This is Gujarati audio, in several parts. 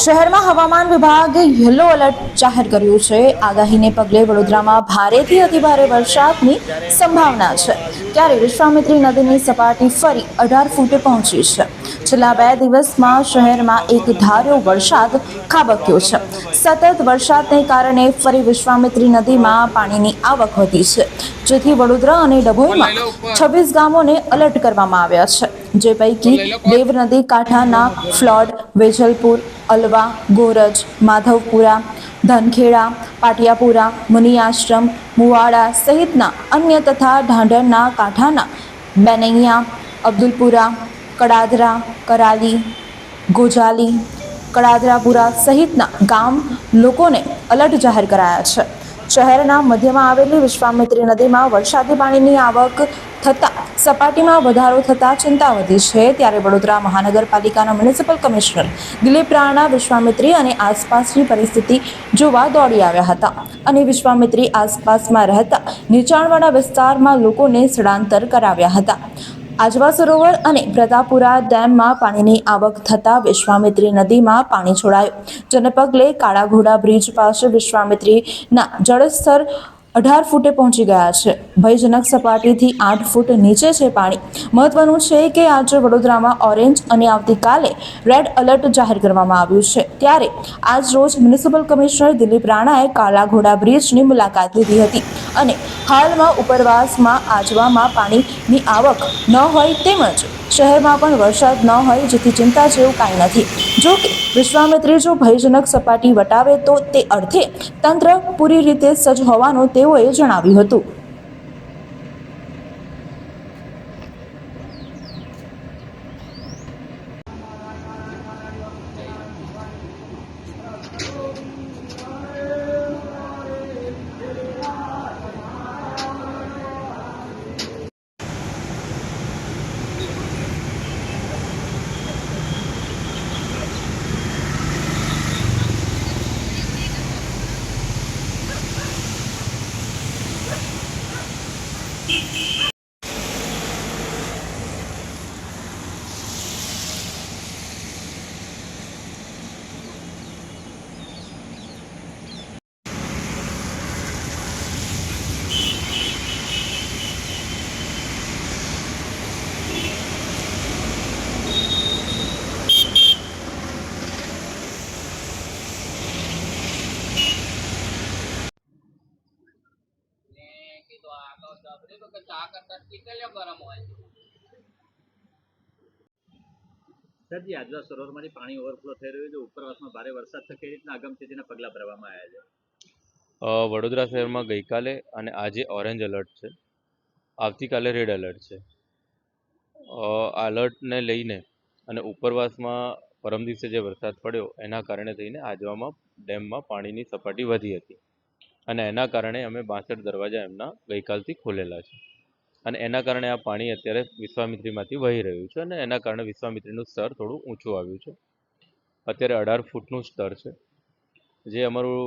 શહેરમાં હવામાન વિભાગે યલો એલર્ટ જાહેર કર્યું છે। આગાહીને પગલે વડોદરામાં ભારેથી અતિભારે વરસાદની સંભાવના છે। ત્યારે વિશ્વામિત્રી નદીની સપાટી ફરી 18 ફૂટે પહોંચી છે। છેલ્લા 2 દિવસમાં શહેરમાં એક ધાર્યો વરસાદ ખાબક્યો છે। સતત વરસાદને કારણે ફરી વિશ્વામિત્રી નદીમાં પાણીની આવક વધી છે, જેથી વડોદરા અને ડભોઈમાં 26 ગામોને એલર્ટ કરવામાં આવ્યા છે, જે પૈકી દેવ નદી કાંઠાના ફ્લોડ, વેજલપુર, अलवा, गोरज, माधवपुरा, धनखेड़ा, पाटियापुरा, मुनियाश्रम, मुवाड़ा सहितना अन्य तथा ढांढरना कांठाना बेनैया, अब्दुलपुरा, कड़ादरा, कराली, गोजाली, कड़ादरापुरा सहितना गाम लोकोने अलर्ट जाहिर कराया है। शहरना मध्यमां आवेली विश्वामित्री नदीमां वरसादी पाणीनी आवक थता सपाटीमां वधारो थता चिंता वधी छे। त्यारे वडोदरा महानगरपालिकाना म्युनिसिपल कमिश्नर दिलीप राणा विश्वामित्री अने आसपासनी परिस्थिति जोवा दौड़ी आव्या हता अने विश्वामित्री आसपासमां रहता नीचाणवाळा विस्तारमां लोकोने स्थळांतर कराव्या हता। આજવા સરોવર અને પ્રતાપપુરા ડેમમાં પાણીની આવક થતા વિશ્વામિત્રી નદીમાં પાણી છોડાયું, જેને પગલે કાળા ઘોડા બ્રિજ પાસે વિશ્વામિત્રીના જળસ્તર 18 ફૂટે પહોંચી ગયા છે। ભયજનક સપાટીથી 8 ફૂટ નીચે છે પાણી। મહત્વનું છે કે આજે વડોદરામાં ઓરેન્જ અને આવતીકાલે રેડ એલર્ટ જાહેર કરવામાં આવ્યું છે। ત્યારે આજ રોજ મ્યુનિસિપલ કમિશનર દિલીપ રાણાએ કાળા ઘોડા બ્રિજની મુલાકાત લીધી હતી અને હાલમાં ઉપરવાસમાં આજવામાં પાણીની આવક ન હોય તેમજ શહેરમાં પણ વરસાદ ન હોય, જેથી ચિંતા જેવું કાંઈ નથી। જો કે વિશ્વામિત્રી જો ભયજનક સપાટી વટાવે તો તે અર્થે તંત્ર પૂરી રીતે સજ્જ હોવાનું તેઓએ જણાવ્યું હતું। સરજી, આજવા સરોવરમાંથી પાણી ઓવરફ્લો થઈ રહ્યું છે। ઉપરવાસમાં ભારે વરસાદ થશે, કઈ રીતના અગમચેતીના પગલાં ભરવામાં આવ્યા છે? વડોદરા શહેરમાં ગઈકાલે અને આજે ઓરેન્જ એલર્ટ છે, આવતીકાલે રેડ એલર્ટ છે। આ એલર્ટને લઈને અને ઉપરવાસમાં પરમ દિવસે જે વરસાદ પડ્યો એના કારણે થઈને આજવામાં ડેમમાં પાણીની સપાટી વધી હતી અને એના કારણે અમે 62 દરવાજા એમના ગઈકાલથી ખોલેલા છે અને એના કારણે આ પાણી અત્યારે વિશ્વામિત્રીમાંથી વહી રહ્યું છે અને એના કારણે વિશ્વામિત્રીનું સ્તર થોડું ઊંચું આવ્યું છે। અત્યારે 18 ફૂટનું સ્તર છે। જે અમારું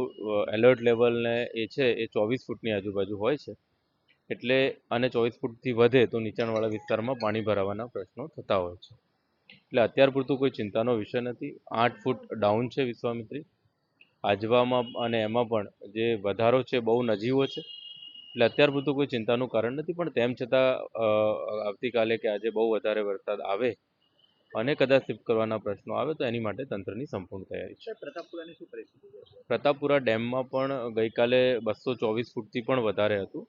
એલર્ટ લેવલને એ છે એ 24 ફૂટની આજુબાજુ હોય છે, એટલે અને 24 ફૂટથી વધે તો નીચાણવાળા વિસ્તારમાં પાણી ભરાવાના પ્રશ્નો થતા હોય છે। એટલે અત્યાર પૂરતું કોઈ ચિંતાનો વિષય નથી। 8 ફૂટ ડાઉન છે વિશ્વામિત્રી આજવામાં અને એમાં પણ જે વધારો છે બહુ નજીવો છે, એટલે અત્યાર પૂરતું કોઈ ચિંતાનું કારણ નથી। પણ તેમ છતાં આવતીકાલે કે આજે બહુ વધારે વરસાદ આવે અને કદાચ શિફ્ટ કરવાના પ્રશ્નો આવે તો એની માટે તંત્રની સંપૂર્ણ તૈયારી છે। પ્રતાપપુરાની શું પરિસ્થિતિ છે? પ્રતાપપુરા ડેમમાં પણ ગઈકાલે 224 ફૂટથી પણ વધારે હતું,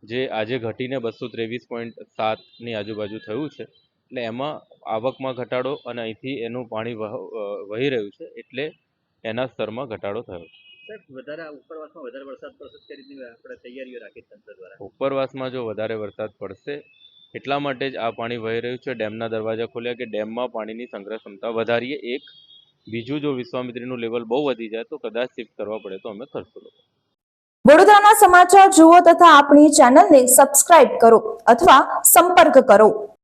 જે આજે ઘટીને 223.7ની આજુબાજુ થયું છે। એટલે એમાં આવકમાં ઘટાડો અને અહીંથી એનું પાણી વહી રહ્યું છે, એટલે એના સ્તરમાં ઘટાડો થયો છે। વધારે ઉપરવાસમાં વધારે વરસાદ પડશે, કઈ રીતની આપણે તૈયારીઓ રાખી તંત્ર દ્વારા? ઉપરવાસમાં જો વધારે વરસાદ પડશે એટલા માટે જ આ પાણી વહી રહ્યું છે। ડેમના દરવાજા ખોલ્યા કે ડેમમાં પાણીની સંગ્રહ ક્ષમતા વધારીએ। એક બીજું, જો વિશ્વામિત્રીનું લેવલ બહુ વધી જાય તો કદાચ શિફ્ટ કરવા પડે તો અમે કરશું। વડોદરાના સમાચાર જુઓ તથા આપણી ચેનલને સબસ્ક્રાઇબ કરો અથવા સંપર્ક કરો।